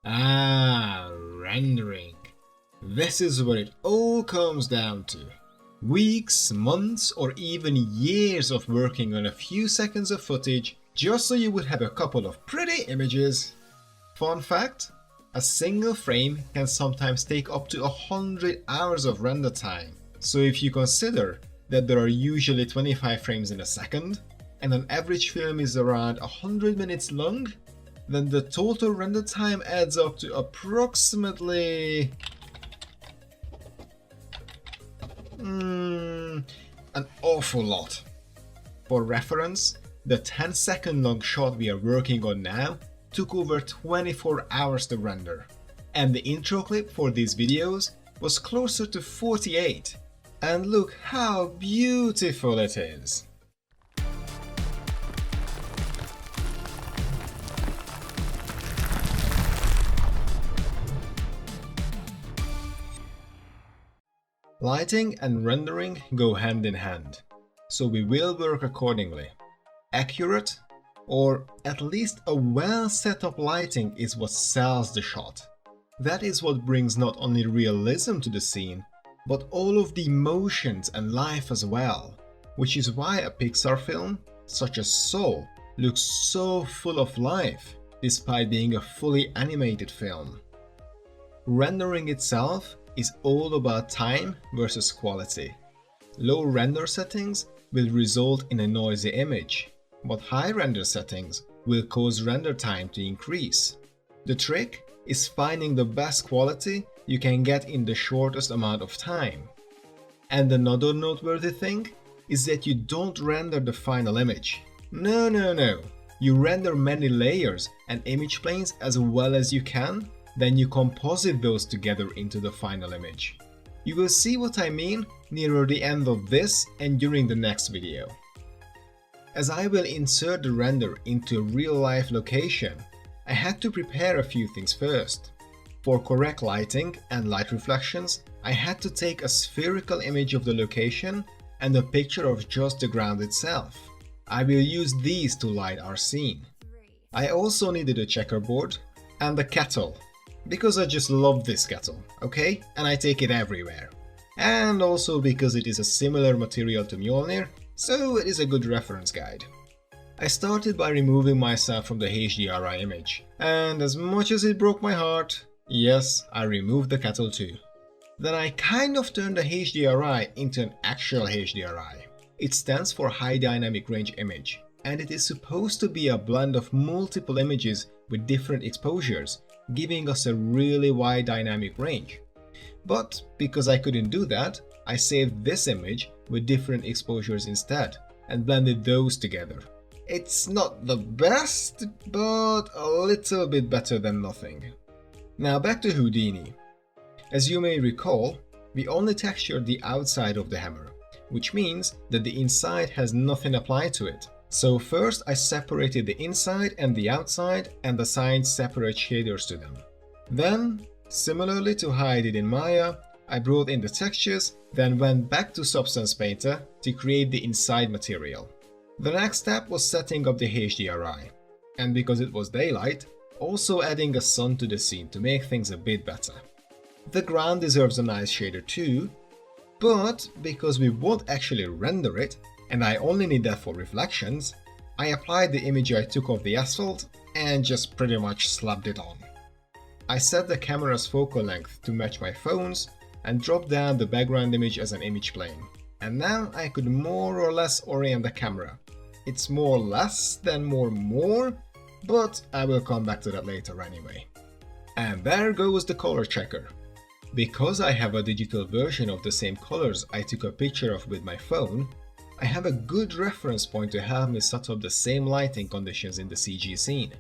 Rendering. This is where it all comes down to. Weeks, months, or even years of working on a few seconds of footage just so you would have a couple of pretty images. Fun fact, a single frame can sometimes take up to 100 hours of render time. So if you consider that there are usually 25 frames in a second, and an average film is around 100 minutes long, then the total render time adds up to approximately an awful lot. For reference, the 10-second long shot we are working on now took over 24 hours to render, and the intro clip for these videos was closer to 48. And look how beautiful it is! Lighting and rendering go hand in hand, so we will work accordingly. Accurate, or at least a well set up lighting is what sells the shot. That is what brings not only realism to the scene, but all of the emotions and life as well, which is why a Pixar film, such as Soul, looks so full of life, despite being a fully animated film. Rendering itself is all about time versus quality. Low render settings will result in a noisy image, but high render settings will cause render time to increase. The trick is finding the best quality you can get in the shortest amount of time. And another noteworthy thing is that you don't render the final image. No. You render many layers and image planes as well as you can, then you composite those together into the final image. You will see what I mean nearer the end of this and during the next video. As I will insert the render into a real-life location, I had to prepare a few things first. For correct lighting and light reflections, I had to take a spherical image of the location and a picture of just the ground itself. I will use these to light our scene. I also needed a checkerboard and a kettle, because I just love this kettle, okay? And I take it everywhere. And also because it is a similar material to Mjolnir, so it is a good reference guide. I started by removing myself from the HDRI image, and as much as it broke my heart, yes, I removed the kettle too. Then I kind of turned the HDRI into an actual HDRI. It stands for High Dynamic Range Image, and it is supposed to be a blend of multiple images with different exposures, giving us a really wide dynamic range. But because I couldn't do that, I saved this image with different exposures instead and blended those together. It's not the best, but a little bit better than nothing. Now back to Houdini. As you may recall, we only textured the outside of the hammer, which means that the inside has nothing applied to it. So first I separated the inside and the outside and assigned separate shaders to them. Then, similarly to how I did in Maya, I brought in the textures, then went back to Substance Painter to create the inside material. The next step was setting up the HDRI, and because it was daylight, also adding a sun to the scene to make things a bit better. The ground deserves a nice shader too, but because we won't actually render it, and I only need that for reflections, I applied the image I took of the asphalt and just pretty much slapped it on. I set the camera's focal length to match my phone's and dropped down the background image as an image plane. And now I could more or less orient the camera. It's more less than more, but I will come back to that later anyway. And there goes the color checker. Because I have a digital version of the same colors I took a picture of with my phone, I have a good reference point to help me set up the same lighting conditions in the CG scene.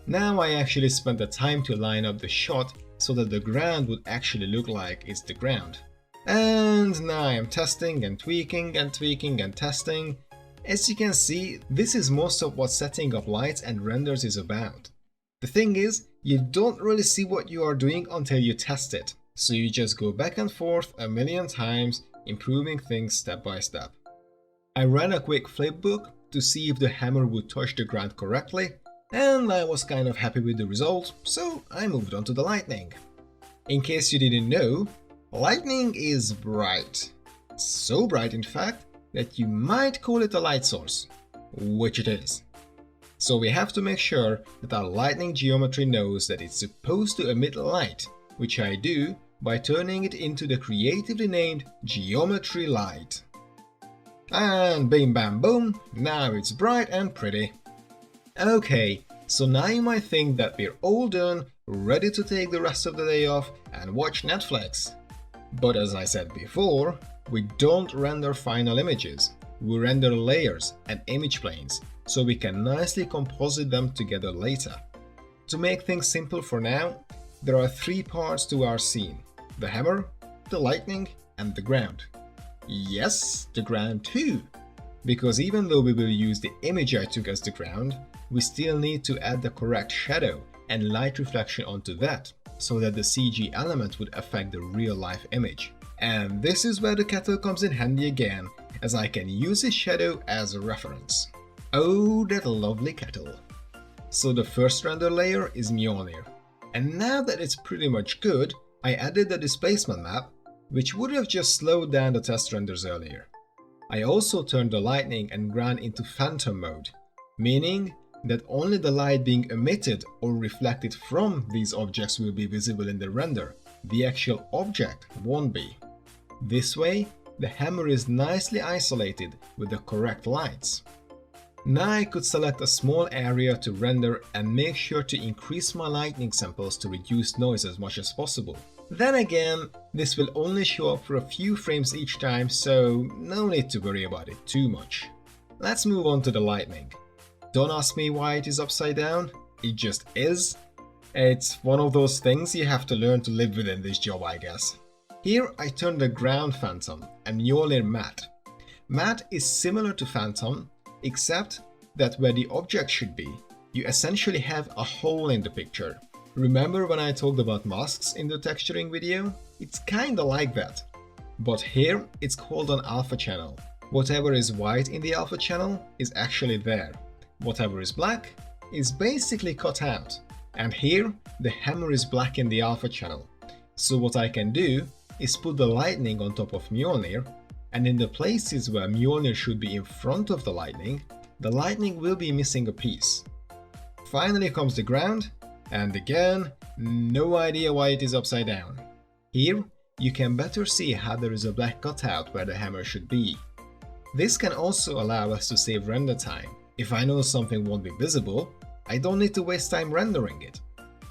Now I actually spent the time to line up the shot so that the ground would actually look like it's the ground. And now I am testing and tweaking and tweaking and testing. As you can see, this is most of what setting up lights and renders is about. The thing is, you don't really see what you are doing until you test it, so you just go back and forth a million times, improving things step by step. I ran a quick flipbook to see if the hammer would touch the ground correctly, and I was kind of happy with the result, so I moved on to the lightning. In case you didn't know, lightning is bright. So bright in fact that you might call it a light source, which it is. So we have to make sure that our lightning geometry knows that it's supposed to emit light, which I do by turning it into the creatively named geometry light. And bim bam boom, now it's bright and pretty. Okay, so now you might think that we're all done, ready to take the rest of the day off and watch Netflix. But as I said before, we don't render final images, we render layers and image planes, so we can nicely composite them together later. To make things simple for now, there are 3 parts to our scene: the hammer, the lightning, and the ground. Yes, the ground too! Because even though we will use the image I took as the ground, we still need to add the correct shadow and light reflection onto that, so that the CG element would affect the real-life image. And this is where the kettle comes in handy again, as I can use his shadow as a reference. Oh, that lovely kettle! So the first render layer is Mjolnir, and now that it's pretty much good, I added the displacement map, which would have just slowed down the test renders earlier. I also turned the lightning and ground into phantom mode, meaning that only the light being emitted or reflected from these objects will be visible in the render, the actual object won't be. This way, the hammer is nicely isolated with the correct lights. Now I could select a small area to render and make sure to increase my lightning samples to reduce noise as much as possible. Then again, this will only show up for a few frames each time, so no need to worry about it too much. Let's move on to the lightning. Don't ask me why it is upside down, it just is. It's one of those things you have to learn to live with in this job, I guess. Here I turned the ground phantom and Mjolnir matte. Matte is similar to phantom, except that where the object should be, you essentially have a hole in the picture. Remember when I talked about masks in the texturing video? It's kinda like that. But here it's called an alpha channel. Whatever is white in the alpha channel is actually there. Whatever is black is basically cut out. And here the hammer is black in the alpha channel. So what I can do is put the lightning on top of Mjolnir, and in the places where Mjolnir should be in front of the lightning will be missing a piece. Finally comes the ground, and again, no idea why it is upside down. Here, you can better see how there is a black cutout where the hammer should be. This can also allow us to save render time. If I know something won't be visible, I don't need to waste time rendering it.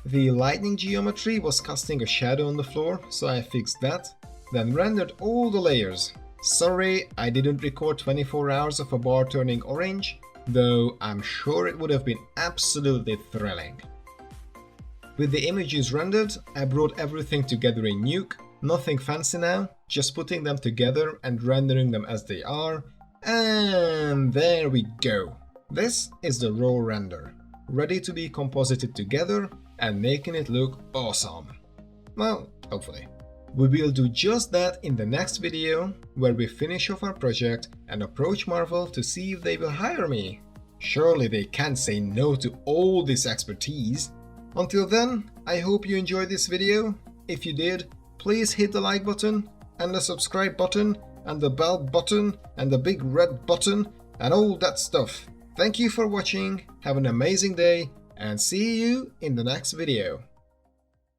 The lightning geometry was casting a shadow on the floor, so I fixed that, then rendered all the layers. Sorry, I didn't record 24 hours of a bar turning orange, though I'm sure it would have been absolutely thrilling. With the images rendered, I brought everything together in Nuke, nothing fancy now, just putting them together and rendering them as they are, and there we go. This is the raw render, ready to be composited together and making it look awesome. Well, hopefully. We will do just that in the next video, where we finish off our project and approach Marvel to see if they will hire me. Surely they can't say no to all this expertise. Until then, I hope you enjoyed this video. If you did, please hit the like button and the subscribe button and the bell button and the big red button and all that stuff. Thank you for watching, have an amazing day, and see you in the next video.